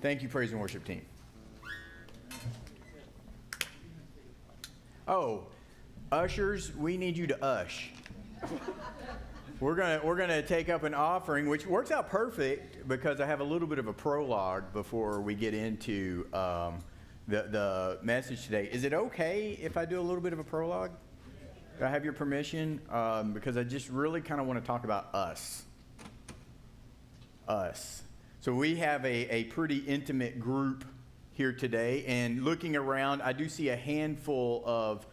Thank you, praise and worship team. Oh, ushers, we need you to ush. We're gonna take up an offering, which works out perfect because I have a little bit of a prologue before we get into the message today. Is it okay if I do a little bit of a prologue? Do I have your permission? Because I just really kind of want to talk about us. Us. So we have a pretty intimate group here today, and looking around, I do see a handful of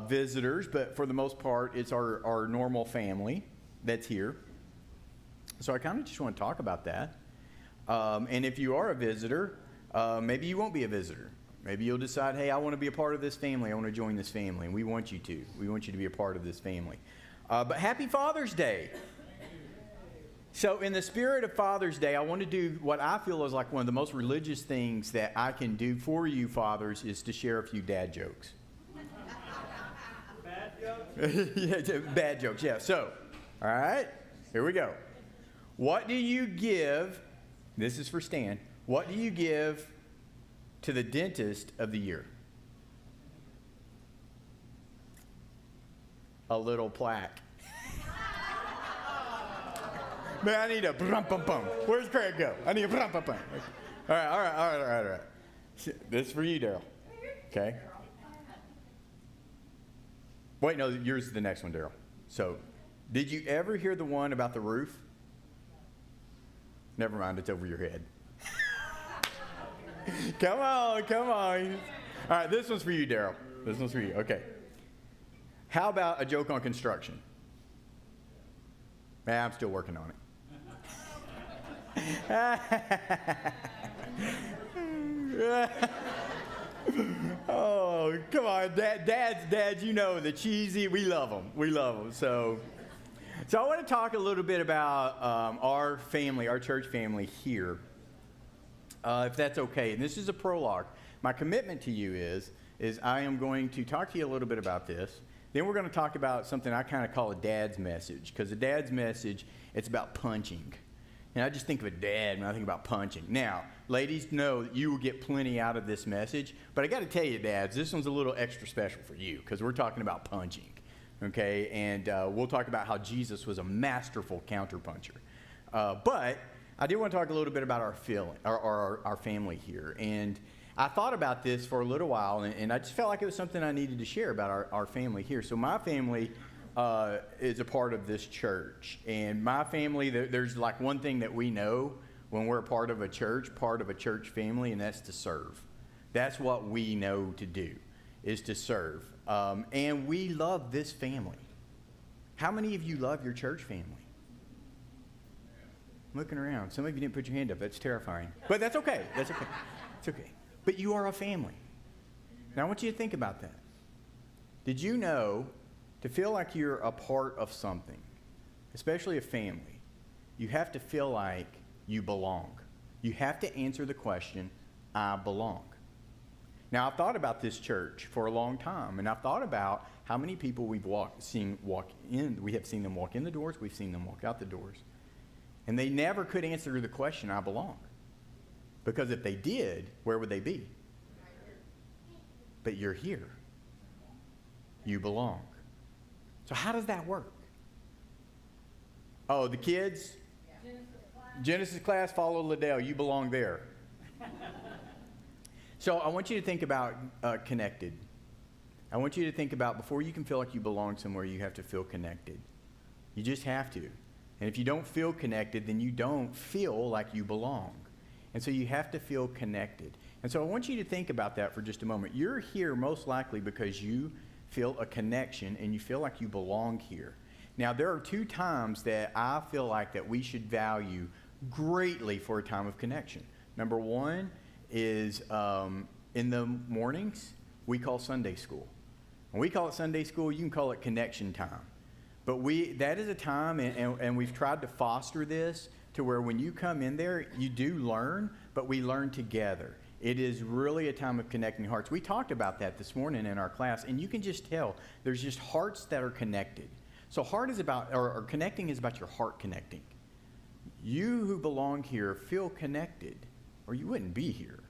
visitors, but for the most part, it's our normal family that's here. So I kind of just want to talk about that. And if you are a visitor, maybe you won't be a visitor. Maybe you'll decide, hey, I want to be a part of this family. I want to join this family. And we want you to. We want you to be a part of this family. But happy Father's Day. So in the spirit of Father's Day, I want to do what I feel is like one of the most religious things that I can do for you fathers is to share a few dad jokes. Bad jokes? Yeah, bad jokes, yeah. So, all right, here we go. What do you give, this is for Stan, what do you give to the dentist of the year? A little plaque. Man, I need a brum-bum-bum. Where's Craig go? I need a brum-bum-bum. All right. This is for you, Daryl. Okay? Wait, no, yours is the next one, Daryl. So, did you ever hear the one about the roof? Never mind, it's over your head. Come on. All right, this one's for you, Daryl. This one's for you. Okay. How about a joke on construction? Man, I'm still working on it. Oh, come on, dads, you know the cheesy. We love them. So I want to talk a little bit about our family, our church family here, if that's okay. And this is a prologue. My commitment to you is I am going to talk to you a little bit about this. Then we're going to talk about something I kind of call a dad's message, because a dad's message, it's about punching. And I just think of a dad when I think about punching. Now, ladies, know that you will get plenty out of this message, but I got to tell you, dads, this one's a little extra special for you, because we're talking about punching, okay? And we'll talk about how Jesus was a masterful counterpuncher. But I do want to talk a little bit about our family here. And I thought about this for a little while, and I just felt like it was something I needed to share about our family here. So my family is a part of this church. And my family, there's like one thing that we know when we're a part of a church family, and that's to serve. That's what we know to do, is to serve. And we love this family. How many of you love your church family? I'm looking around. Some of you didn't put your hand up. That's terrifying. But that's okay. It's okay. But you are a family. Now I want you to think about that. Did you know to feel like you're a part of something, especially a family, you have to feel like you belong. You have to answer the question, I belong. Now I've thought about this church for a long time, and I've thought about how many people we've seen walk in. We have seen them walk in the doors. We've seen them walk out the doors. And they never could answer the question, I belong. Because if they did, where would they be? But you're here. You belong. So how does that work? Oh, the kids? Genesis class, follow Liddell. You belong there. So I want you to think about connected. I want you to think about before you can feel like you belong somewhere, you have to feel connected. You just have to. And if you don't feel connected, then you don't feel like you belong. And so you have to feel connected. And so I want you to think about that for just a moment. You're here most likely because you feel a connection and you feel like you belong here. Now, there are two times that I feel like that we should value greatly for a time of connection. Number one is in the mornings, we call Sunday school. When we call it Sunday school, you can call it connection time. But that is a time, and we've tried to foster this to where when you come in there, you do learn, but we learn together. It is really a time of connecting hearts. We talked about that this morning in our class, and you can just tell there's just hearts that are connected. So heart is about, or connecting is about your heart connecting. You who belong here feel connected. or you wouldn't be here.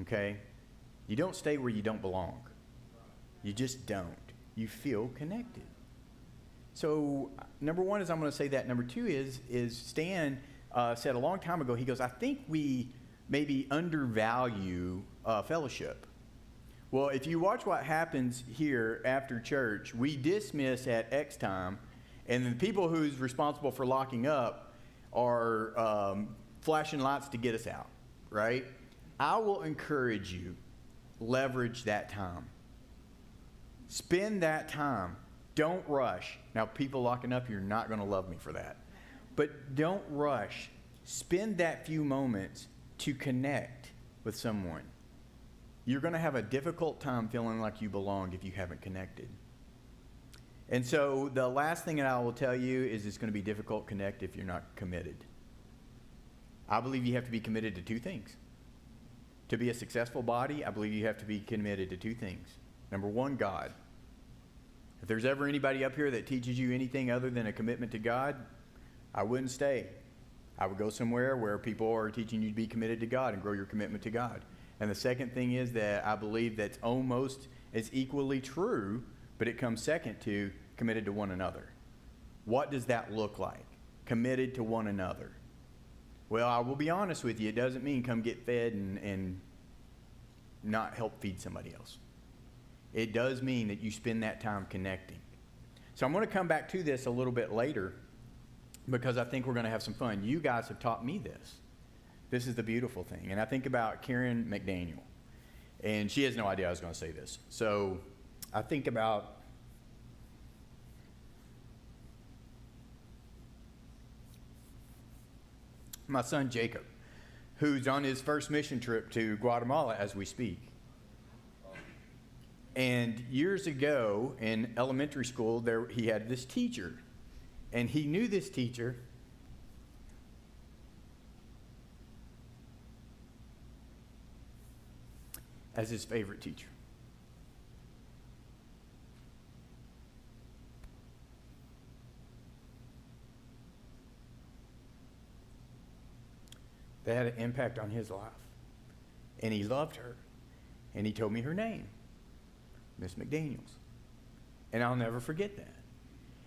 Okay? You don't stay where you don't belong. You just don't. You feel connected. So number one is I'm going to say that. Number two is Stan said a long time ago, he goes, I think we maybe undervalue fellowship. Well, if you watch what happens here after church, we dismiss at X time, and the people who's responsible for locking up are flashing lights to get us out, right? I will encourage you, leverage that time. Spend that time. Don't rush. Now, people locking up, you're not going to love me for that. But don't rush. Spend that few moments to connect with someone. You're going to have a difficult time feeling like you belong if you haven't connected. And so the last thing that I will tell you is it's going to be difficult to connect if you're not committed. I believe you have to be committed to two things. To be a successful body, I believe you have to be committed to two things. Number one, God. If there's ever anybody up here that teaches you anything other than a commitment to God, I wouldn't stay. I would go somewhere where people are teaching you to be committed to God and grow your commitment to God. And the second thing is that I believe that's almost as equally true, but it comes second to committed to one another. What does that look like? Committed to one another. Well, I will be honest with you, it doesn't mean come get fed and not help feed somebody else. It does mean that you spend that time connecting. So I'm going to come back to this a little bit later because I think we're going to have some fun. You guys have taught me this. This is the beautiful thing. And I think about Karen McDaniel. And she has no idea I was going to say this. So I think about my son Jacob, who's on his first mission trip to Guatemala as we speak. And years ago in elementary school, he had this teacher. And he knew this teacher as his favorite teacher. That had an impact on his life. And he loved her. And he told me her name, Miss McDaniels. And I'll never forget that.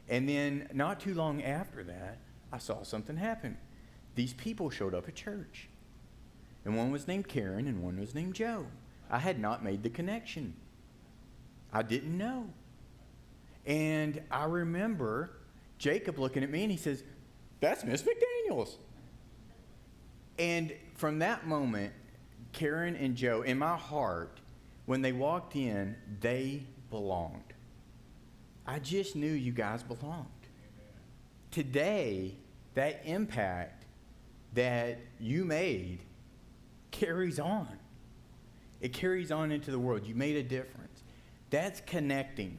And then not too long after that, I saw something happen. These people showed up at church. And one was named Karen and one was named Joe. I had not made the connection. I didn't know. And I remember Jacob looking at me and he says, "That's Miss McDaniels." And from that moment, Karen and Joe, in my heart, when they walked in, they belonged. I just knew you guys belonged. Today, that impact that you made carries on. It carries on into the world. You made a difference. That's connecting.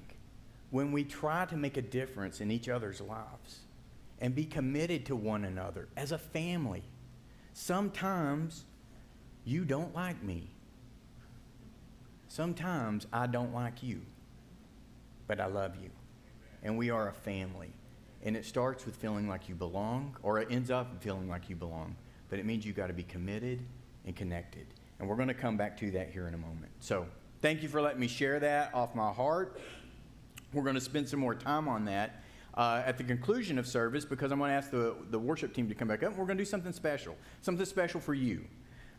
When we try to make a difference in each other's lives and be committed to one another as a family. Sometimes you don't like me. Sometimes I don't like you. But I love you. And we are a family. And it starts with feeling like you belong, or it ends up feeling like you belong. But it means you've got to be committed and connected. And we're going to come back to that here in a moment. So thank you for letting me share that off my heart. We're going to spend some more time on that at the conclusion of service, because I'm going to ask the worship team to come back up. And we're going to do something special for you.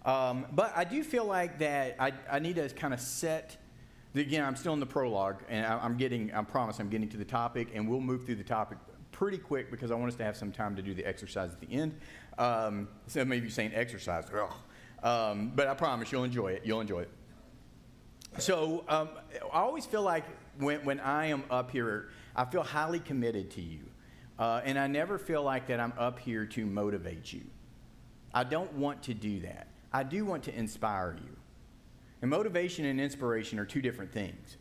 But I do feel like that I need to kind of set. Again, I'm still in the prologue, and I promise I'm getting to the topic, and we'll move through the topic pretty quick because I want us to have some time to do the exercise at the end. So maybe you're saying exercise, but I promise you'll enjoy it. You'll enjoy it. So I always feel like when I am up here, I feel highly committed to you, and I never feel like that I'm up here to motivate you. I don't want to do that. I do want to inspire you. And motivation and inspiration are two different things.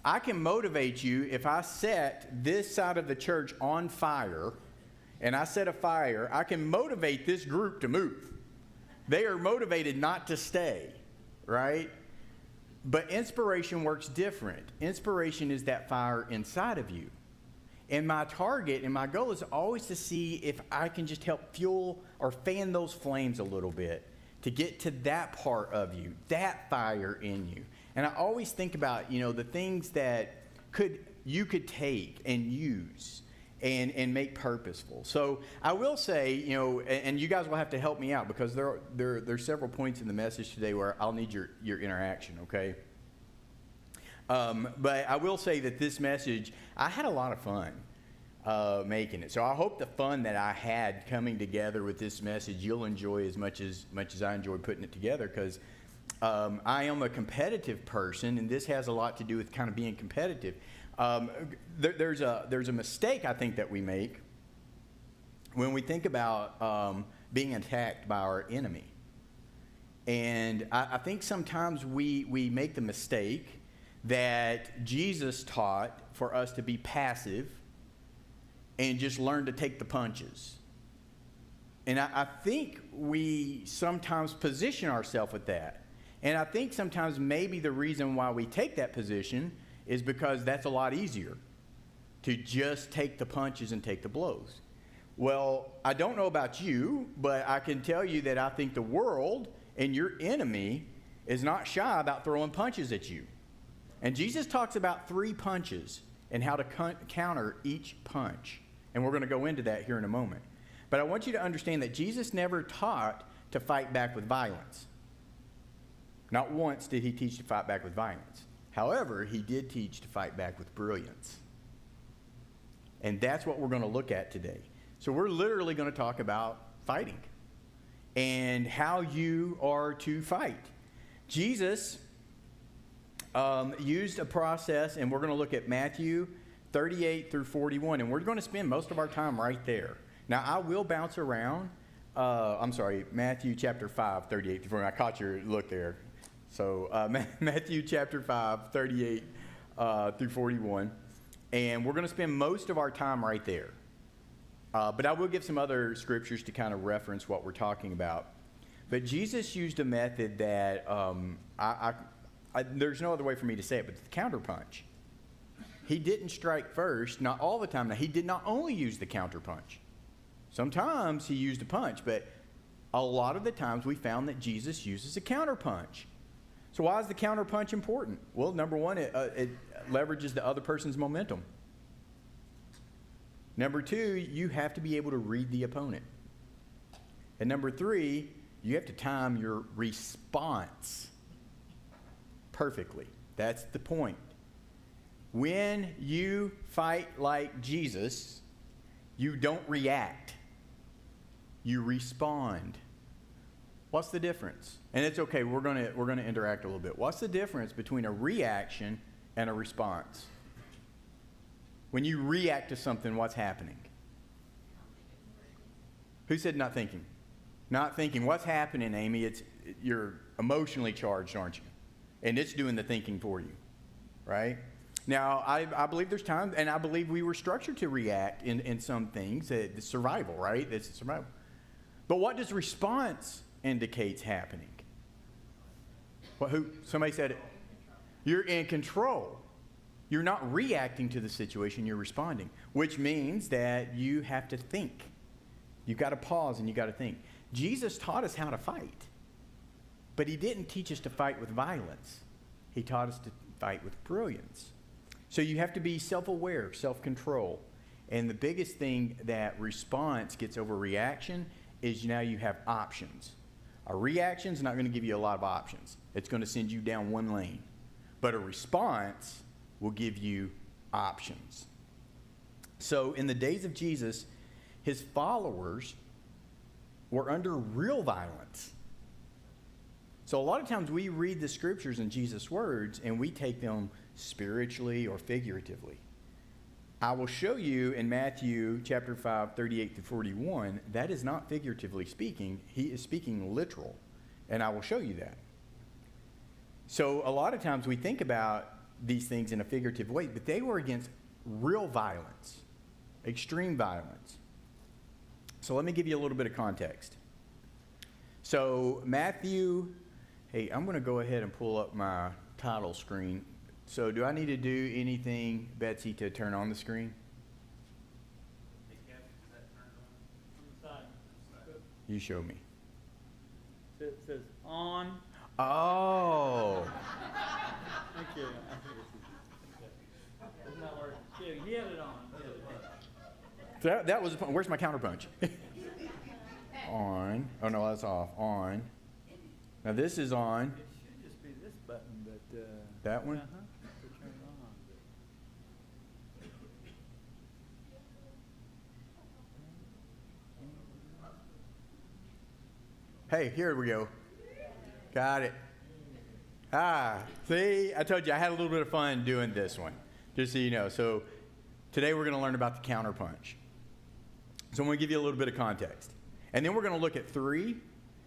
I can motivate you if I set this side of the church on fire, and I set a fire. I can motivate this group to move. They are motivated not to stay, right? But inspiration works different. Inspiration is that fire inside of you. And my target and my goal is always to see if I can just help fuel or fan those flames a little bit to get to that part of you, that fire in you. And I always think about, the things that you could take and use and make purposeful. So I will say, and you guys will have to help me out, because there's several points in the message today where I'll need your interaction, okay? But I will say that this message, I had a lot of fun making it. So I hope the fun that I had coming together with this message, you'll enjoy as much as I enjoyed putting it together, because I am a competitive person, and this has a lot to do with kind of being competitive. There's a mistake I think that we make when we think about being attacked by our enemy. And I think sometimes we make the mistake that Jesus taught for us to be passive and just learn to take the punches. And I think we sometimes position ourselves with that. And I think sometimes maybe the reason why we take that position is because that's a lot easier, to just take the punches and take the blows. Well, I don't know about you, but I can tell you that I think the world and your enemy is not shy about throwing punches at you. And Jesus talks about 3 punches and how to counter each punch. And we're going to go into that here in a moment. But I want you to understand that Jesus never taught to fight back with violence. Not once did he teach to fight back with violence. However, he did teach to fight back with brilliance. And that's what we're going to look at today. So we're literally going to talk about fighting and how you are to fight. Jesus used a process, and we're going to look at Matthew 38 through 41, and we're going to spend most of our time right there. Now, I will bounce around. Matthew chapter 5, 38 through 41. I caught your look there. So Matthew chapter 5, 38 through 41. And we're going to spend most of our time right there. But I will give some other scriptures to kind of reference what we're talking about. But Jesus used a method that, there's no other way for me to say it, but the counterpunch. He didn't strike first, not all the time. Now, he did not only use the counterpunch. Sometimes he used a punch, but a lot of the times we found that Jesus uses a counterpunch. So why is the counterpunch important? Well, number one, it leverages the other person's momentum. Number two, you have to be able to read the opponent. And number three, you have to time your response perfectly. That's the point. When you fight like Jesus, you don't react. You respond. What's the difference? And it's okay, we're going to interact a little bit. What's the difference between a reaction and a response? When you react to something, what's happening? Who said not thinking? Not thinking. What's happening, Amy? You're emotionally charged, aren't you? And it's doing the thinking for you, right? Now, I believe there's times, and I believe we were structured to react in some things. It's survival, right? It's survival. But what does response indicates happening? Somebody said it. You're in control. You're not reacting to the situation, you're responding, which means that you have to think. You've got to pause and you've got to think. Jesus taught us how to fight, but he didn't teach us to fight with violence. He taught us to fight with brilliance. So you have to be self-aware, self-control. And the biggest thing that response gets over reaction is now you have options. A reaction is not going to give you a lot of options. It's going to send you down one lane. But a response will give you options. So in the days of Jesus, his followers were under real violence. So a lot of times we read the scriptures in Jesus' words and we take them spiritually or figuratively. I will show you in Matthew chapter 5, 38 to 41, that is not figuratively speaking. He is speaking literal. And I will show you that. So a lot of times we think about these things in a figurative way, but they were against real violence, extreme violence. So let me give you a little bit of context. So Matthew, hey, I'm going to go ahead and pull up my title screen. So do I need to do anything, Betsy, to turn on the screen? You show me. It says on. Oh. Thank you. It's not working. Yeah, he had it on. That was, where's my counterpunch? On. Oh, no, that's off. On. Now, this is on. It should just be this button, but... That one? To turn it on. Hey, here we go. Got it. See, I told you I had a little bit of fun doing this one, just so you know. So today we're going to learn about the counterpunch. So I'm going to give you a little bit of context. And then we're going to look at three,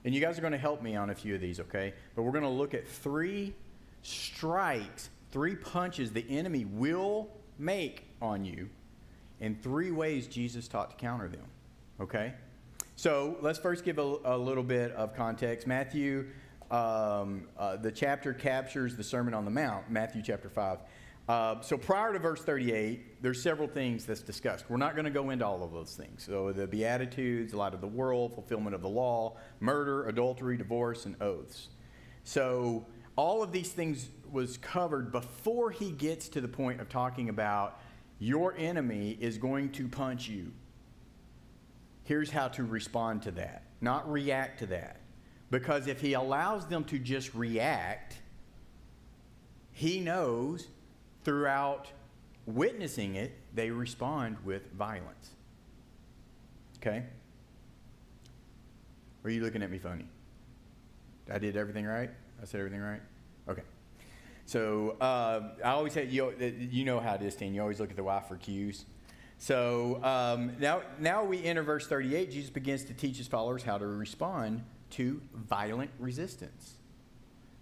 and you guys are going to help me on a few of these, okay? But we're going to look at three strikes, three punches the enemy will make on you, and three ways Jesus taught to counter them, okay? So let's first give a little bit of context. Matthew, the chapter captures the Sermon on the Mount, Matthew chapter 5. So prior to verse 38, there's several things that's discussed. We're not going to go into all of those things. So the Beatitudes, light of the world, fulfillment of the law, murder, adultery, divorce, and oaths. So all of these things was covered before he gets to the point of talking about your enemy is going to punch you. Here's how to respond to that, not react to that. Because if he allows them to just react, he knows throughout witnessing it, they respond with violence. Okay? Or are you looking at me funny? I did everything right? I said everything right? Okay. So I always say, you know how it is, Stan. You always look at the wife for cues. So now we enter verse 38. Jesus begins to teach his followers how to respond to violent resistance.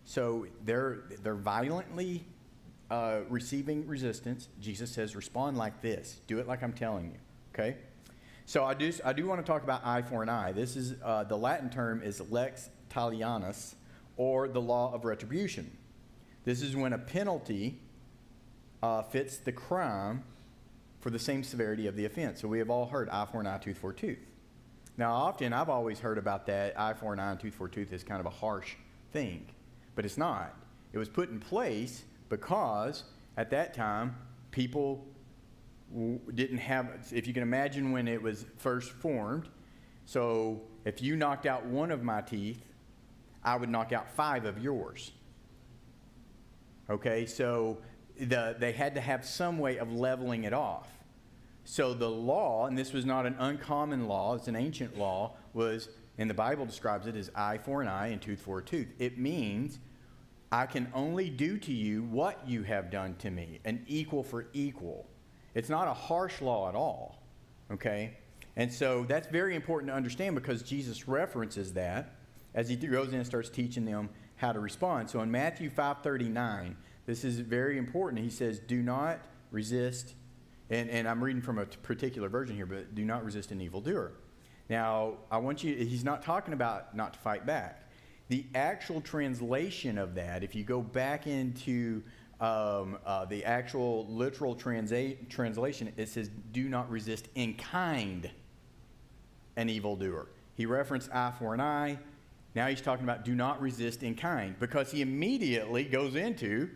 So they're violently receiving resistance. Jesus says, respond like this. Do it like I'm telling you. Okay? So I do want to talk about eye for an eye. This is the Latin term is lex talionis, or the law of retribution. This is when a penalty fits the crime for the same severity of the offense. So we have all heard eye for an eye, tooth for a tooth. Now, often I've always heard about that eye for an eye and tooth for a tooth as kind of a harsh thing, but it's not. It was put in place because at that time people didn't have, if you can imagine when it was first formed, so if you knocked out one of my teeth, I would knock out 5 of yours. Okay, so they had to have some way of leveling it off. So the law, and this was not an uncommon law, it's an ancient law, was, and the Bible describes it as eye for an eye and tooth for a tooth. It means I can only do to you what you have done to me, an equal for equal. It's not a harsh law at all, okay? And so that's very important to understand because Jesus references that as he goes in and starts teaching them how to respond. So in Matthew 5:39, this is very important. He says, do not resist, and I'm reading from a particular version here, but do not resist an evildoer. Now, I want you, he's not talking about not to fight back. The actual translation of that, if you go back into the actual literal translation, it says, do not resist in kind an evildoer. He referenced eye for an eye. Now he's talking about do not resist in kind, because he immediately goes into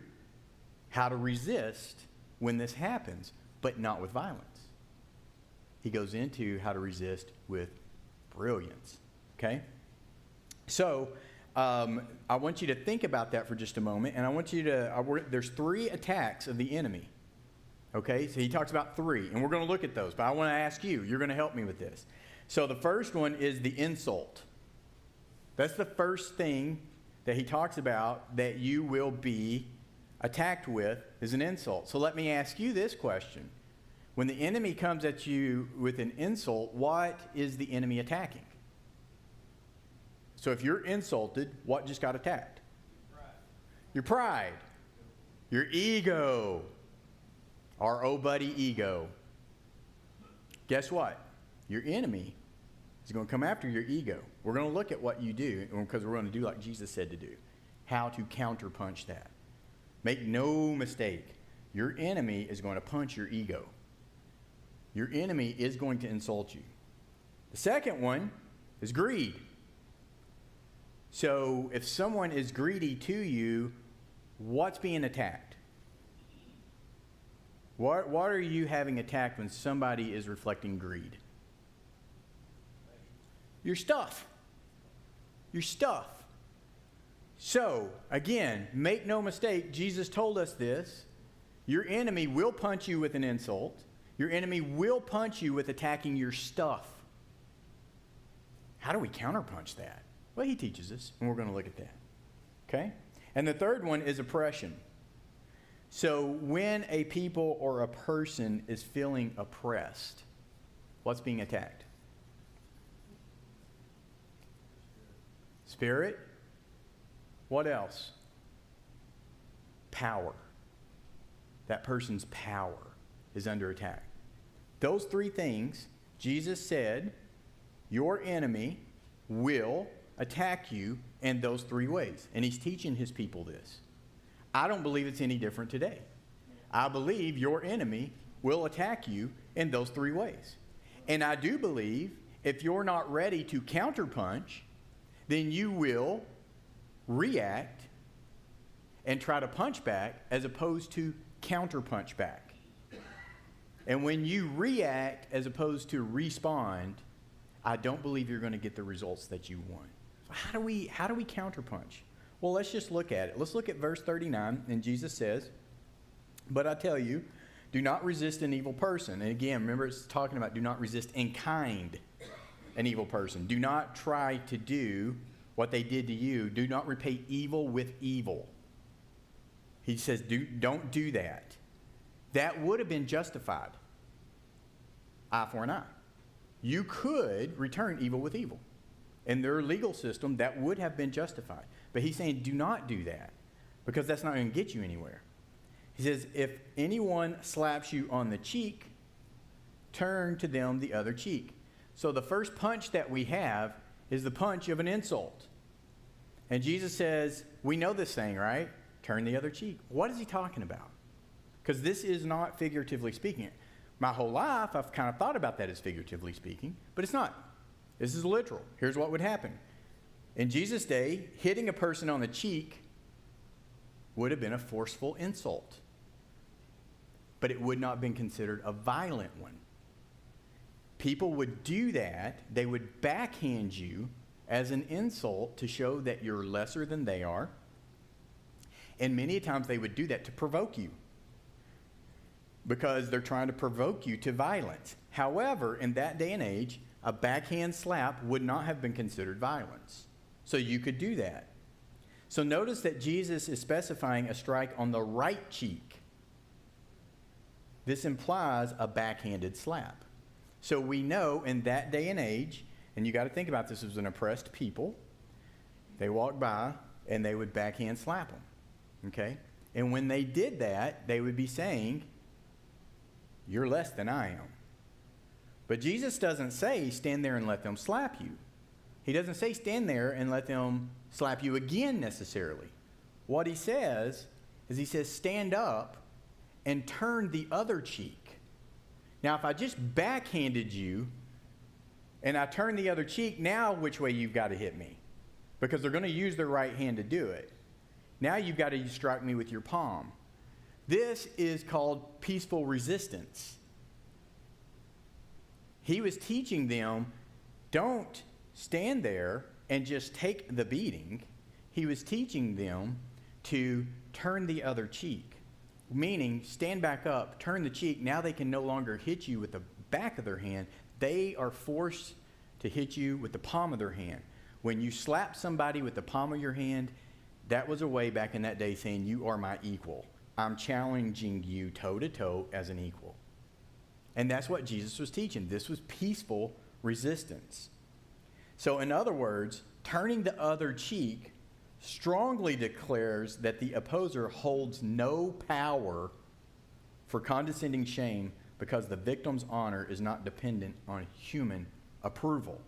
how to resist when this happens, but not with violence. He goes into how to resist with brilliance, okay? So I want you to think about that for just a moment, and I want you to, there's 3 attacks of the enemy, okay? So he talks about 3, and we're going to look at those, but I want to ask you, you're going to help me with this. So the first one is the insult. That's the first thing that he talks about that you will be attacked with is an insult. So let me ask you this question. When the enemy comes at you with an insult, what is the enemy attacking? So if you're insulted, what just got attacked? Pride. Your pride. Your ego. Our oh buddy ego. Guess what? Your enemy is going to come after your ego. We're going to look at what you do because we're going to do like Jesus said to do. How to counterpunch that. Make no mistake. Your enemy is going to punch your ego. Your enemy is going to insult you. The second one is greed. So if someone is greedy to you, what's being attacked? What are you having attacked when somebody is reflecting greed? Your stuff. Your stuff. So, again, make no mistake, Jesus told us this. Your enemy will punch you with an insult. Your enemy will punch you with attacking your stuff. How do we counterpunch that? Well, he teaches us, and we're going to look at that. Okay? And the third one is oppression. So when a people or a person is feeling oppressed, what's being attacked? Spirit. What else? Power. That person's power is under attack. Those three things, Jesus said, your enemy will attack you in those three ways. And he's teaching his people this. I don't believe it's any different today. I believe your enemy will attack you in those three ways. And I do believe if you're not ready to counterpunch, then you will react and try to punch back as opposed to counterpunch back. And when you react as opposed to respond, I don't believe you're going to get the results that you want. So how do we counterpunch? Well, let's just look at it. Let's look at verse 39, and Jesus says, "But I tell you, do not resist an evil person." And again, remember it's talking about do not resist in kind an evil person. Do not try to do what they did to you. Do not repay evil with evil. He says, don't do that. That would have been justified. Eye for an eye. You could return evil with evil. In their legal system, that would have been justified. But he's saying, do not do that, because that's not going to get you anywhere. He says, if anyone slaps you on the cheek, turn to them the other cheek. So the first punch that we have is the punch of an insult. And Jesus says, we know this saying, right? Turn the other cheek. What is he talking about? Because this is not figuratively speaking. My whole life, I've kind of thought about that as figuratively speaking, but it's not. This is literal. Here's what would happen. In Jesus' day, hitting a person on the cheek would have been a forceful insult, but it would not have been considered a violent one. People would do that. They would backhand you as an insult to show that you're lesser than they are. And many times they would do that to provoke you, because they're trying to provoke you to violence. However, in that day and age, a backhand slap would not have been considered violence. So you could do that. So notice that Jesus is specifying a strike on the right cheek. This implies a backhanded slap. So we know in that day and age, and you got to think about this as an oppressed people, they walked by and they would backhand slap them. Okay? And when they did that, they would be saying, you're less than I am. But Jesus doesn't say stand there and let them slap you. He doesn't say stand there and let them slap you again necessarily. What he says is he says stand up and turn the other cheek. Now if I just backhanded you and I turn the other cheek, now which way you've got to hit me? Because they're going to use their right hand to do it. Now you've got to strike me with your palm. This is called peaceful resistance. He was teaching them, don't stand there and just take the beating. He was teaching them to turn the other cheek, meaning stand back up, turn the cheek. Now they can no longer hit you with the back of their hand. They are forced to hit you with the palm of their hand. When you slap somebody with the palm of your hand, that was a way back in that day saying, you are my equal. I'm challenging you toe-to-toe as an equal. And that's what Jesus was teaching. This was peaceful resistance. So in other words, turning the other cheek strongly declares that the opposer holds no power for condescending shame, because the victim's honor is not dependent on human approval.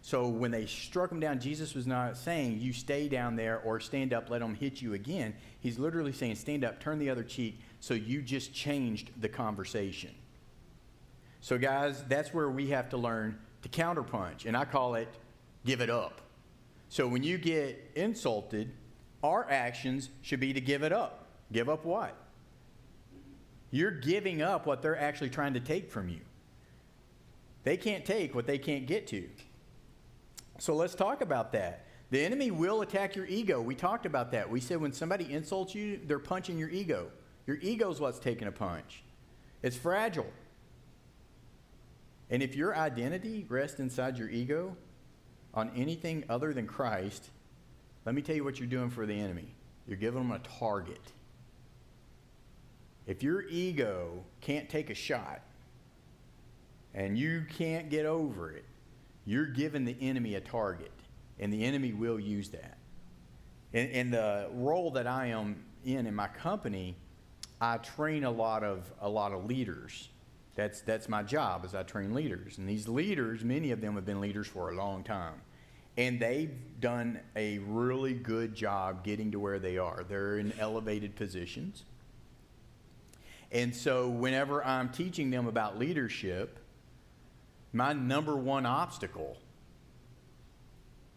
So when they struck him down, Jesus was not saying, you stay down there or stand up, let them hit you again. He's literally saying, stand up, turn the other cheek, so you just changed the conversation. So guys, that's where we have to learn to counterpunch, and I call it give it up. So when you get insulted, our actions should be to give it up. Give up what? You're giving up what they're actually trying to take from you. They can't take what they can't get to. So let's talk about that. The enemy will attack your ego. We talked about that. We said when somebody insults you, they're punching your ego. Your ego's what's taking a punch. It's fragile. And if your identity rests inside your ego on anything other than Christ, let me tell you what you're doing for the enemy. You're giving them a target. If your ego can't take a shot and you can't get over it, you're giving the enemy a target, and the enemy will use that. In the role that I am in my company, I train a lot of leaders. That's my job, is I train leaders. And these leaders, many of them have been leaders for a long time. And they've done a really good job getting to where they are. They're in elevated positions. And so whenever I'm teaching them about leadership, my number one obstacle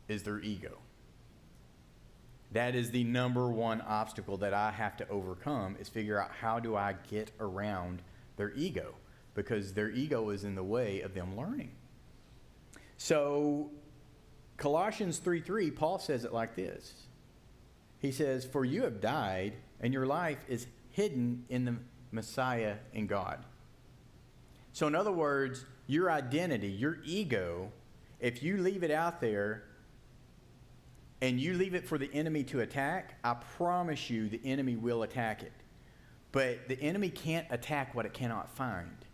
is their ego. That is the number one obstacle that I have to overcome, is figure out how do I get around their ego, because their ego is in the way of them learning. So Colossians 3:3, Paul says it like this. He says, "For you have died, and your life is hidden in the Messiah in God." So in other words, your identity, your ego, if you leave it out there and you leave it for the enemy to attack, I promise you the enemy will attack it. But the enemy can't attack what it cannot find.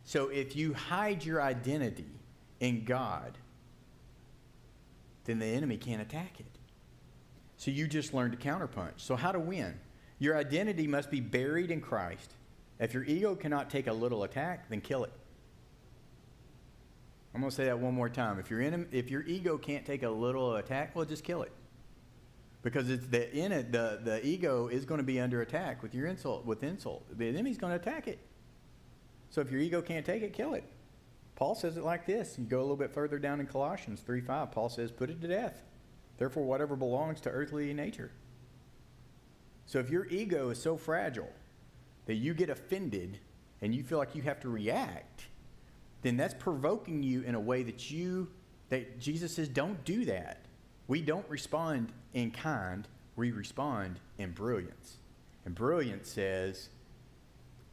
So if you hide your identity in God, then the enemy can't attack it. So you just learn to counterpunch. So how to win? Your identity must be buried in Christ. If your ego cannot take a little attack, then kill it. I'm going to say that one more time. If your ego can't take a little attack, well, just kill it. Because the ego is going to be under attack with your insult. The enemy's going to attack it. So if your ego can't take it, kill it. Paul says it like this. You go a little bit further down in Colossians 3:5. Paul says, "Put it to death. Therefore, whatever belongs to earthly nature." So if your ego is so fragile that you get offended and you feel like you have to react, then that's provoking you in a way that Jesus says, don't do that. We don't respond in kind, we respond in brilliance. And brilliance says,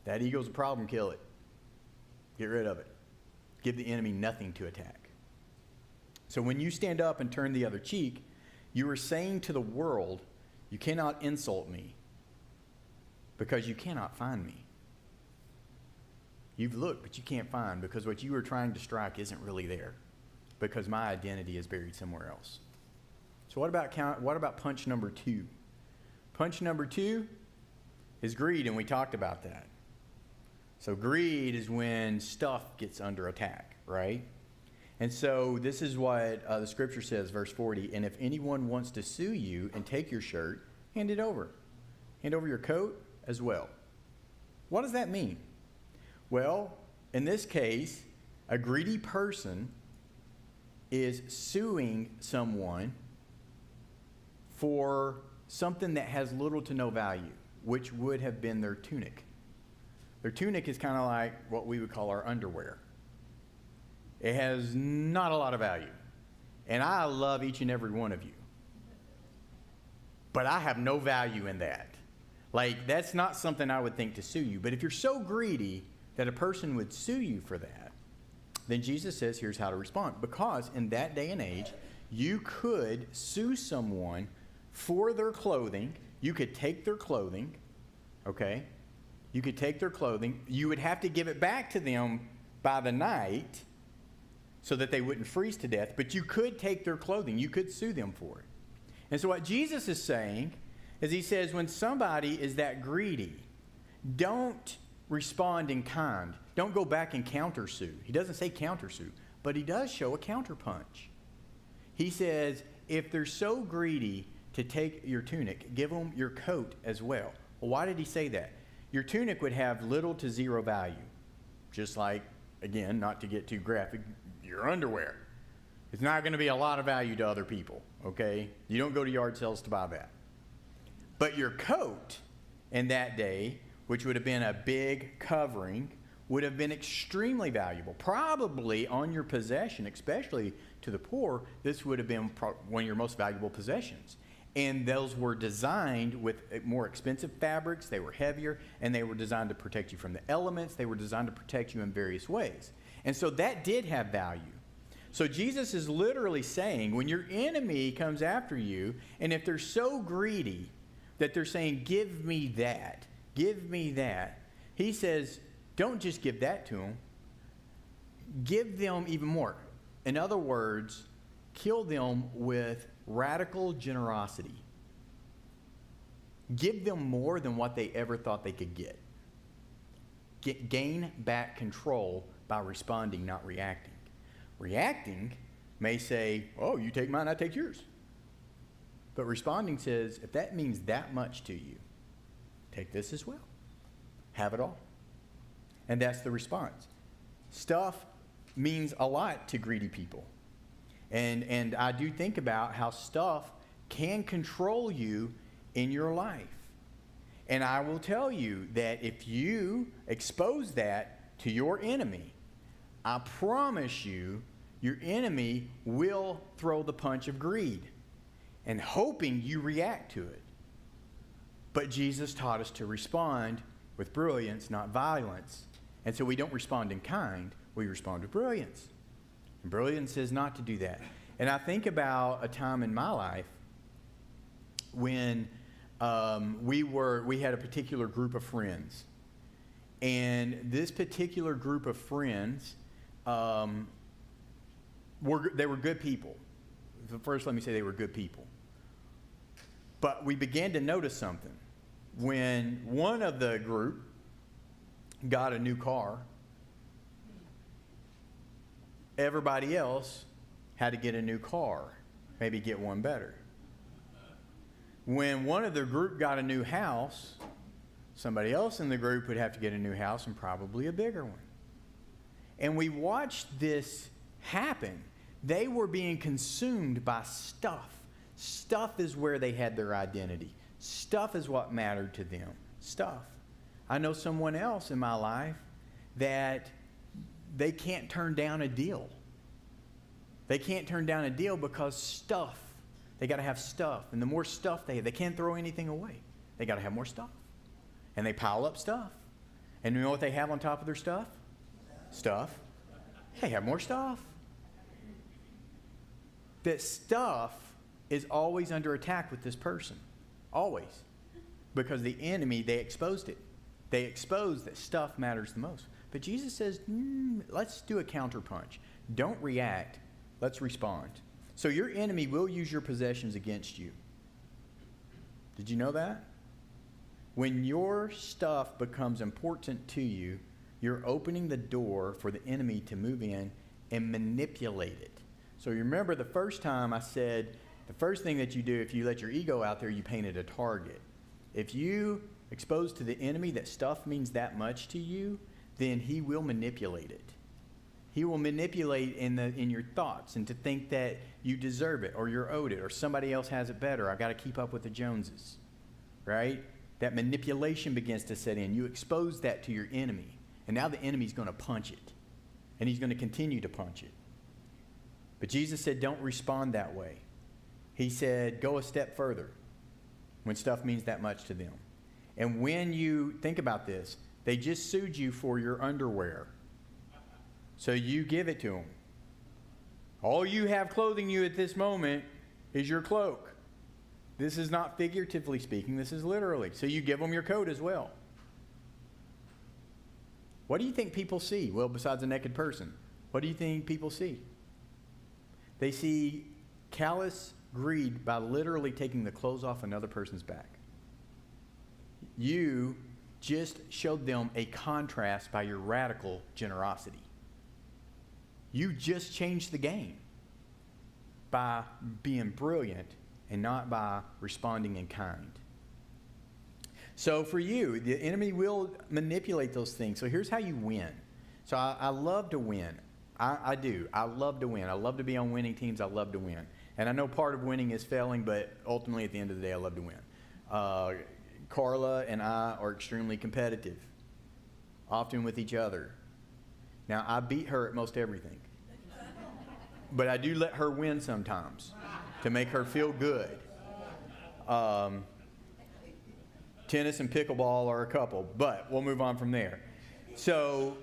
that ego's a problem, kill it. Get rid of it. Give the enemy nothing to attack. So when you stand up and turn the other cheek, you are saying to the world, you cannot insult me because you cannot find me. You've looked, but you can't find, because what you were trying to strike isn't really there, because my identity is buried somewhere else. So what about punch number 2? Punch number 2 is greed, and we talked about that. So greed is when stuff gets under attack, right? And so this is what the scripture says, verse 40, "And if anyone wants to sue you and take your shirt, hand it over. Hand over your coat as well." What does that mean? Well, in this case, a greedy person is suing someone for something that has little to no value, which would have been their tunic. Their tunic is kind of like what we would call our underwear. It has not a lot of value. And I love each and every one of you. But I have no value in that. Like, that's not something I would think to sue you. But if you're so greedy that a person would sue you for that, then Jesus says here's how to respond. Because in that day and age, you could sue someone for their clothing. You could take their clothing, okay? You could take their clothing. You would have to give it back to them by the night so that they wouldn't freeze to death. But you could take their clothing. You could sue them for it. And so what Jesus is saying is, he says when somebody is that greedy, don't respond in kind. Don't go back and countersue. He doesn't say countersue, but he does show a counterpunch. He says, if they're so greedy to take your tunic, give them your coat as well. Well, why did he say that? Your tunic would have little to zero value. Just like, again, not to get too graphic, your underwear. It's not going to be a lot of value to other people. okay? You don't go to yard sales to buy that. But your coat in that day, which would have been a big covering, would have been extremely valuable. Probably on your possession, especially to the poor, this would have been one of your most valuable possessions. And those were designed with more expensive fabrics. They were heavier, and they were designed to protect you from the elements. They were designed to protect you in various ways. And so that did have value. So Jesus is literally saying, when your enemy comes after you, and if they're so greedy that they're saying, give me that, he says, don't just give that to them. Give them even more. In other words, kill them with radical generosity. Give them more than what they ever thought they could get. Gain back control by responding, not reacting. Reacting may say, oh, you take mine, I take yours. But responding says, if that means that much to you, take this as well. Have it all. And that's the response. Stuff means a lot to greedy people. And I do think about how stuff can control you in your life. And I will tell you that if you expose that to your enemy, I promise you, your enemy will throw the punch of greed and hoping you react to it. But Jesus taught us to respond with brilliance, not violence. And so we don't respond in kind, we respond with brilliance. And brilliance is not to do that. And I think about a time in my life when we had a particular group of friends. And this particular group of friends, they were good people. First, let me say they were good people. But we began to notice something. When one of the group got a new car, everybody else had to get a new car, maybe get one better. When one of the group got a new house, somebody else in the group would have to get a new house and probably a bigger one. And we watched this happen. They were being consumed by stuff. Stuff is where they had their identity. Stuff is what mattered to them. Stuff. I know someone else in my life that they can't turn down a deal. They can't turn down a deal because stuff. They got to have stuff. And the more stuff they have, they can't throw anything away. They got to have more stuff. And they pile up stuff. And you know what they have on top of their stuff? Stuff. They have more stuff. That stuff is always under attack with this person. Always. Because the enemy, they exposed it. They exposed that stuff matters the most. But Jesus says, let's do a counterpunch. Don't react. Let's respond. So your enemy will use your possessions against you. Did you know that? When your stuff becomes important to you, you're opening the door for the enemy to move in and manipulate it. So you remember the first time I said, the first thing that you do if you let your ego out there, you paint it a target. If you expose to the enemy that stuff means that much to you, then he will manipulate it. He will manipulate in your thoughts and to think that you deserve it or you're owed it or somebody else has it better. I got to keep up with the Joneses, right? That manipulation begins to set in. You expose that to your enemy, and now the enemy's going to punch it, and he's going to continue to punch it. But Jesus said, don't respond that way. He said, go a step further when stuff means that much to them. And when you think about this, they just sued you for your underwear. So you give it to them. All you have clothing you at this moment is your cloak. This is not figuratively speaking. This is literally. So you give them your coat as well. What do you think people see? Well, besides a naked person, what do you think people see? They see callous greed by literally taking the clothes off another person's back. You just showed them a contrast by your radical generosity. You just changed the game by being brilliant and not by responding in kind. So for you, the enemy will manipulate those things. So here's how you win. So I love to win. I do. I love to win. I love to be on winning teams. I love to win. And I know part of winning is failing, but ultimately at the end of the day, I love to win. Carla and I are extremely competitive, often with each other. Now, I beat her at most everything. But I do let her win sometimes to make her feel good. Tennis and pickleball are a couple, but we'll move on from there. So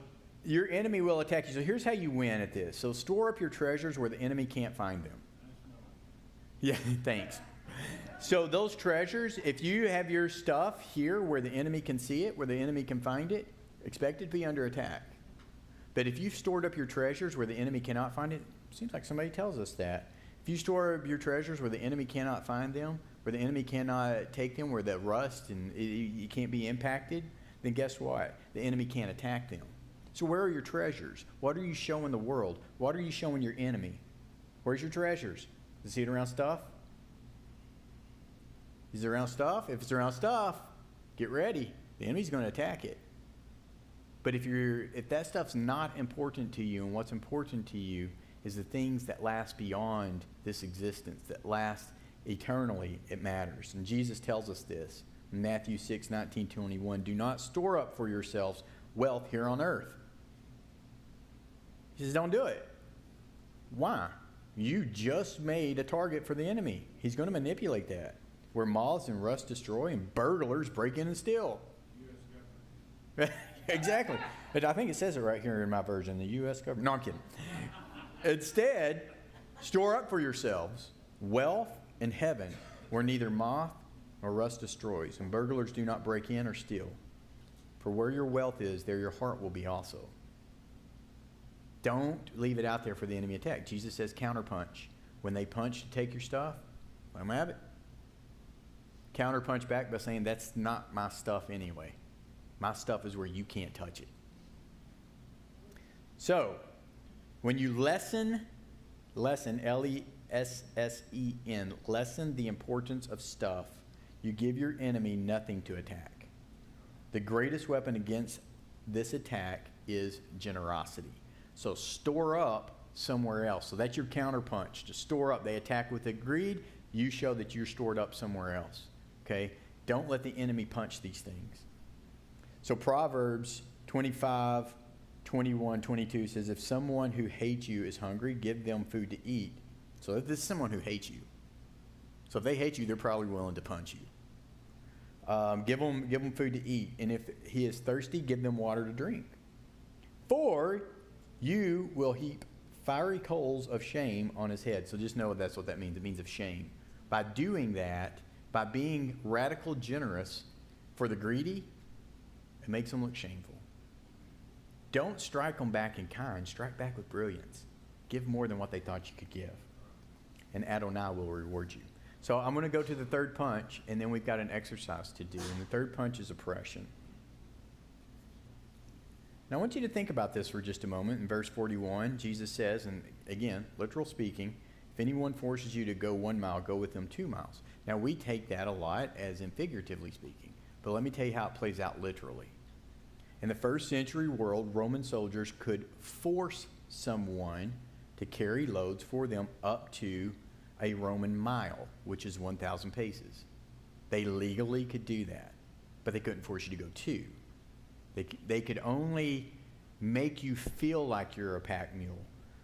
your enemy will attack you. So here's how you win at this. So store up your treasures where the enemy can't find them. Yeah, thanks. So those treasures, if you have your stuff here where the enemy can see it, where the enemy can find it, expect it to be under attack. But if you've stored up your treasures where the enemy cannot find it, seems like somebody tells us that. If you store up your treasures where the enemy cannot find them, where the enemy cannot take them, where the rust and you can't be impacted, then guess what? The enemy can't attack them. So where are your treasures? What are you showing the world? What are you showing your enemy? Where's your treasures? Is it around stuff? Is it around stuff? If it's around stuff, get ready. The enemy's going to attack it. But if that stuff's not important to you, and what's important to you is the things that last beyond this existence, that last eternally, it matters. And Jesus tells us this in Matthew 6:19-21. Do not store up for yourselves wealth here on earth. He says, don't do it. Why? You just made a target for the enemy. He's going to manipulate that. Where moths and rust destroy and burglars break in and steal. Exactly. But I think it says it right here in my version, the U.S. government. No, I'm kidding. Instead, store up for yourselves wealth in heaven where neither moth nor rust destroys and burglars do not break in or steal. For where your wealth is, there your heart will be also. Don't leave it out there for the enemy attack. Jesus says counterpunch. When they punch to take your stuff, let them have it. Counterpunch back by saying, that's not my stuff anyway. My stuff is where you can't touch it. So, when you lessen, L-E-S-S-E-N, lessen the importance of stuff, you give your enemy nothing to attack. The greatest weapon against this attack is generosity. So store up somewhere else. So that's your counterpunch, to store up. They attack with greed. You show that you're stored up somewhere else. Okay? Don't let the enemy punch these things. So Proverbs 25, 21, 22 says, if someone who hates you is hungry, give them food to eat. So if this is someone who hates you. So if they hate you, they're probably willing to punch you. Give them food to eat. And if he is thirsty, give them water to drink. For you will heap fiery coals of shame on his head. So just know that's what that means. It means of shame. By doing that, by being radical generous for the greedy, it makes them look shameful. Don't strike them back in kind. Strike back with brilliance. Give more than what they thought you could give. And Adonai will reward you. So I'm going to go to the third punch, and then we've got an exercise to do. And the third punch is oppression. Now I want you to think about this for just a moment. In verse 41, Jesus says, and again, literal speaking, if anyone forces you to go 1 mile, go with them 2 miles. Now we take that a lot as in figuratively speaking. But let me tell you how it plays out literally. In the first century world, Roman soldiers could force someone to carry loads for them up to a Roman mile, which is 1,000 paces. They legally could do that, but they couldn't force you to go 2. They could only make you feel like you're a pack mule,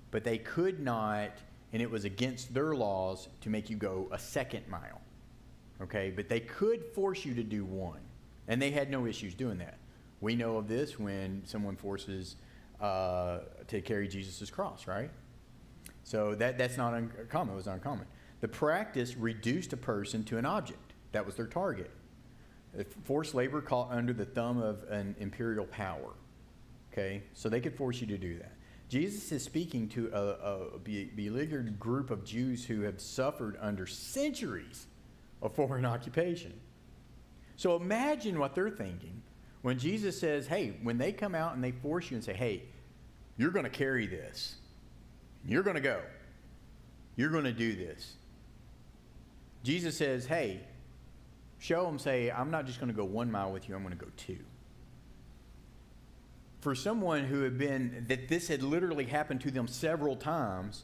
but they could not, and it was against their laws to make you go a 2nd mile. Okay, but they could force you to do 1, and they had no issues doing that. We know of this when someone forces to carry Jesus' cross, right? So that's not uncommon. It was uncommon. The practice reduced a person to an object. That was their target. Forced labor caught under the thumb of an imperial power. Okay? So they could force you to do that. Jesus is speaking to a beleaguered group of Jews who have suffered under centuries of foreign occupation. So imagine what they're thinking when Jesus says, hey, when they come out and they force you and say, hey, you're going to carry this. You're going to go. You're going to do this. Jesus says, hey, show them, say, I'm not just going to go 1 mile with you, I'm going to go 2. For someone who had been, that this had literally happened to them several times,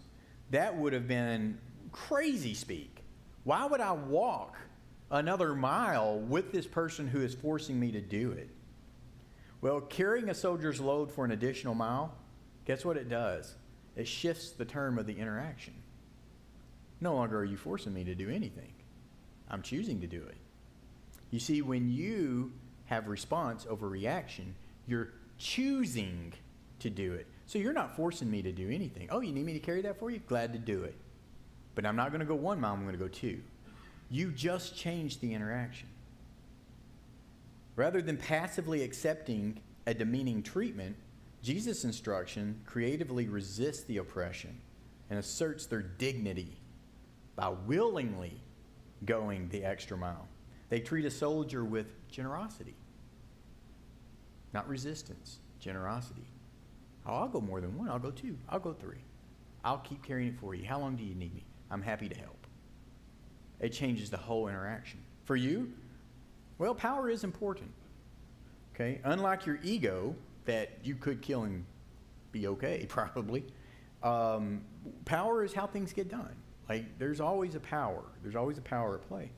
that would have been crazy speak. Why would I walk another mile with this person who is forcing me to do it? Well, carrying a soldier's load for an additional mile, guess what it does? It shifts the term of the interaction. No longer are you forcing me to do anything. I'm choosing to do it. You see, when you have response over reaction, you're choosing to do it. So you're not forcing me to do anything. Oh, you need me to carry that for you? Glad to do it. But I'm not going to go 1 mile, I'm going to go 2. You just changed the interaction. Rather than passively accepting a demeaning treatment, Jesus' instruction creatively resists the oppression and asserts their dignity by willingly going the extra mile. They treat a soldier with generosity, not resistance, generosity. Oh, I'll go more than 1. I'll go 2. I'll go 3. I'll keep carrying it for you. How long do you need me? I'm happy to help. It changes the whole interaction. For you, well, power is important. Okay? Unlike your ego that you could kill and be okay, probably, power is how things get done. Like, there's always a power. There's always a power at play.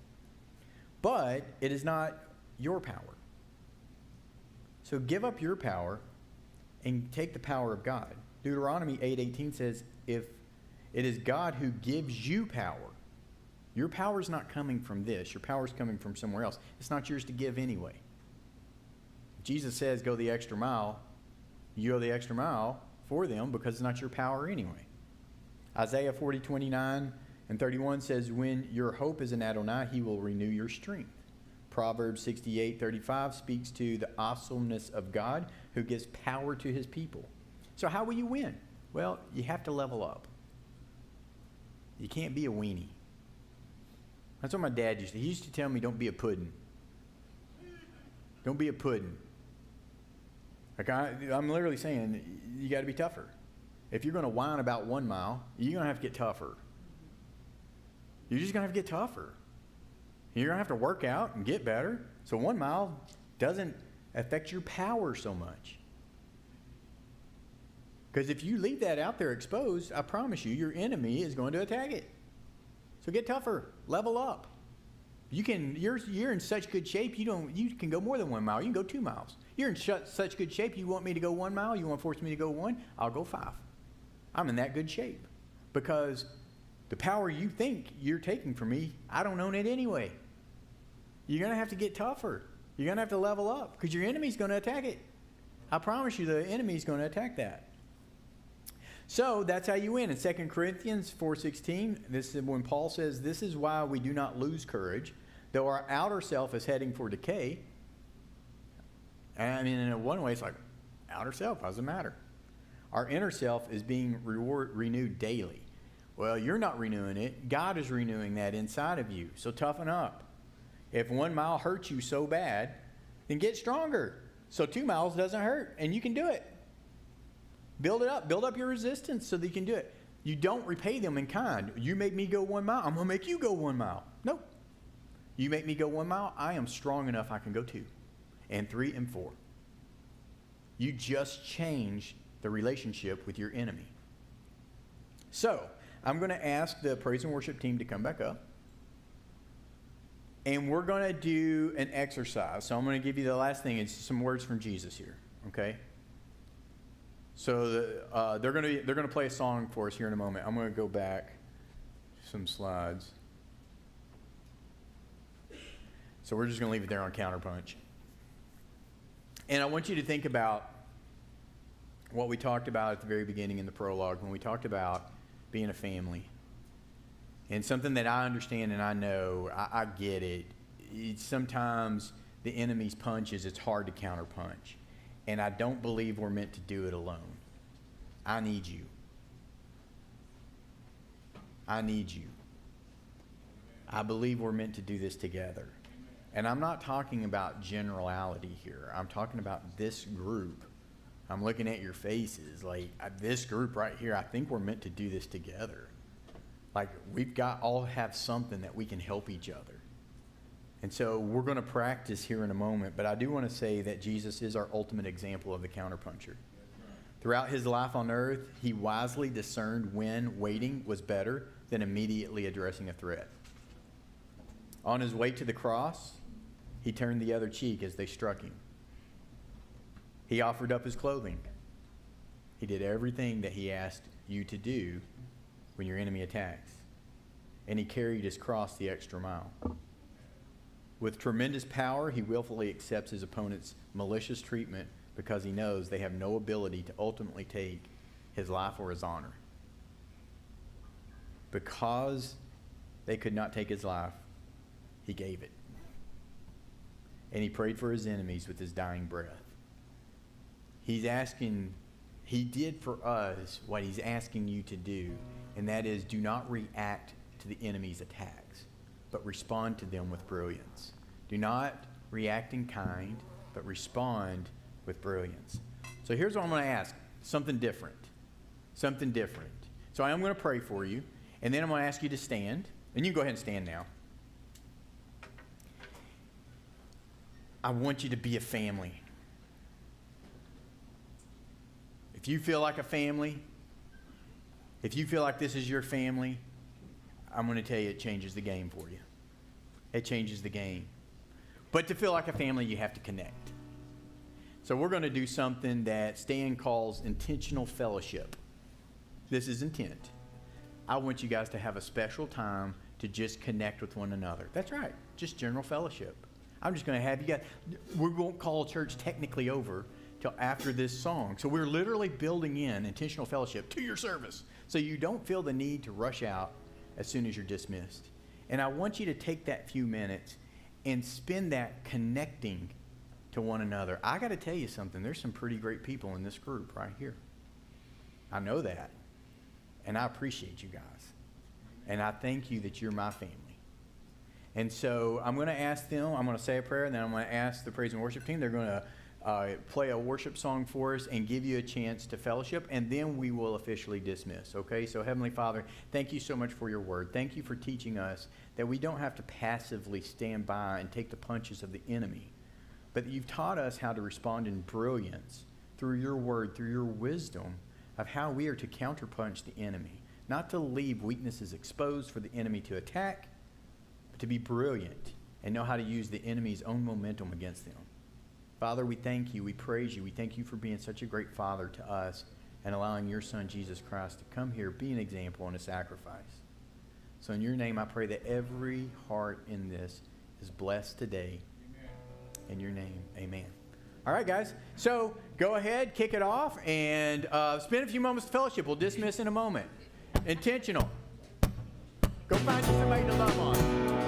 But it is not your power. So give up your power and take the power of God. Deuteronomy 8:18 says, if it is God who gives you power, your power is not coming from this. Your power is coming from somewhere else. It's not yours to give anyway. Jesus says, go the extra mile. You go the extra mile for them because it's not your power anyway. Isaiah 40:29 and 31 says, when your hope is in Adonai, he will renew your strength. Proverbs 68:35 speaks to the awesomeness of God who gives power to his people. So how will you win? Well, you have to level up. You can't be a weenie. That's what my dad used to. He used to tell me, don't be a pudding. Don't be a pudding. Like I'm literally saying, you got to be tougher. If you're going to whine about 1 mile, you're going to have to get tougher. You're just going to have to get tougher. You're going to have to work out and get better. So 1 mile doesn't affect your power so much. Because if you leave that out there exposed, I promise you, your enemy is going to attack it. So get tougher. Level up. You're in such good shape, you can go more than 1 mile. You can go 2 miles. You're in such good shape, you want me to go 1 mile? You want to force me to go 1? I'll go 5. I'm in that good shape. Because the power you think you're taking from me, I don't own it anyway. You're going to have to get tougher. You're going to have to level up because your enemy's going to attack it. I promise you the enemy's going to attack that. So that's how you win. In 2 Corinthians 4:16, this is when Paul says, this is why we do not lose courage, though our outer self is heading for decay. And I mean, in one way, it's like, outer self, how does it matter? Our inner self is being renewed daily. Well, you're not renewing it. God is renewing that inside of you. So toughen up. If 1 mile hurts you so bad, then get stronger. So 2 miles doesn't hurt, and you can do it. Build it up. Build up your resistance so that you can do it. You don't repay them in kind. You make me go 1 mile, I'm going to make you go 1 mile. Nope. You make me go 1 mile, I am strong enough I can go 2 and 3 and 4. You just change the relationship with your enemy. So, I'm going to ask the praise and worship team to come back up. And we're going to do an exercise. So I'm going to give you the last thing. It's some words from Jesus here. Okay? So they're going to play a song for us here in a moment. I'm going to go back some slides. So we're just going to leave it there on Counterpunch. And I want you to think about what we talked about at the very beginning in the prologue when we talked about being a family. And something that I understand and I know, I get it. Sometimes the enemy's punches, it's hard to counterpunch. And I don't believe we're meant to do it alone. I need you. I need you. I believe we're meant to do this together. And I'm not talking about generality here. I'm talking about this group. I'm looking at your faces. Like, this group right here, I think we're meant to do this together. Like, we've got all have something that we can help each other. And so we're going to practice here in a moment, but I do want to say that Jesus is our ultimate example of the counterpuncher. Throughout his life on earth, he wisely discerned when waiting was better than immediately addressing a threat. On his way to the cross, he turned the other cheek as they struck him. He offered up his clothing. He did everything that he asked you to do when your enemy attacks. And he carried his cross the extra mile. With tremendous power, he willfully accepts his opponent's malicious treatment because he knows they have no ability to ultimately take his life or his honor. Because they could not take his life, he gave it. And he prayed for his enemies with his dying breath. He did for us what he's asking you to do, and that is, do not react to the enemy's attacks, but respond to them with brilliance. Do not react in kind, but respond with brilliance. So here's what I'm going to ask. Something different. Something different. So I am going to pray for you, and then I'm going to ask you to stand. And you can go ahead and stand now. I want you to be a family. If you feel like a family, if you feel like this is your family, I'm going to tell you it changes the game for you. It changes the game. But to feel like a family, you have to connect. So we're going to do something that Stan calls intentional fellowship. This is intent. I want you guys to have a special time to just connect with one another. That's right, just general fellowship. I'm just going to have you guys, we won't call church technically over till after this song. So we're literally building in intentional fellowship to your service so you don't feel the need to rush out as soon as you're dismissed. And I want you to take that few minutes and spend that connecting to one another. I got to tell you something. There's some pretty great people in this group right here. I know that. And I appreciate you guys. And I thank you that you're my family. And so I'm going to ask them, I'm going to say a prayer, and then I'm going to ask the praise and worship team. They're going to play a worship song for us and give you a chance to fellowship, and then we will officially dismiss, okay? So Heavenly Father, thank you so much for your word. Thank you for teaching us that we don't have to passively stand by and take the punches of the enemy, but that you've taught us how to respond in brilliance through your word, through your wisdom of how we are to counterpunch the enemy, not to leave weaknesses exposed for the enemy to attack, but to be brilliant and know how to use the enemy's own momentum against them. Father, we thank you. We praise you. We thank you for being such a great father to us and allowing your son, Jesus Christ, to come here, be an example and a sacrifice. So in your name, I pray that every heart in this is blessed today. Amen. In your name, amen. All right, guys. So go ahead, kick it off, and spend a few moments of fellowship. We'll dismiss in a moment. Intentional. Go find you somebody to love on.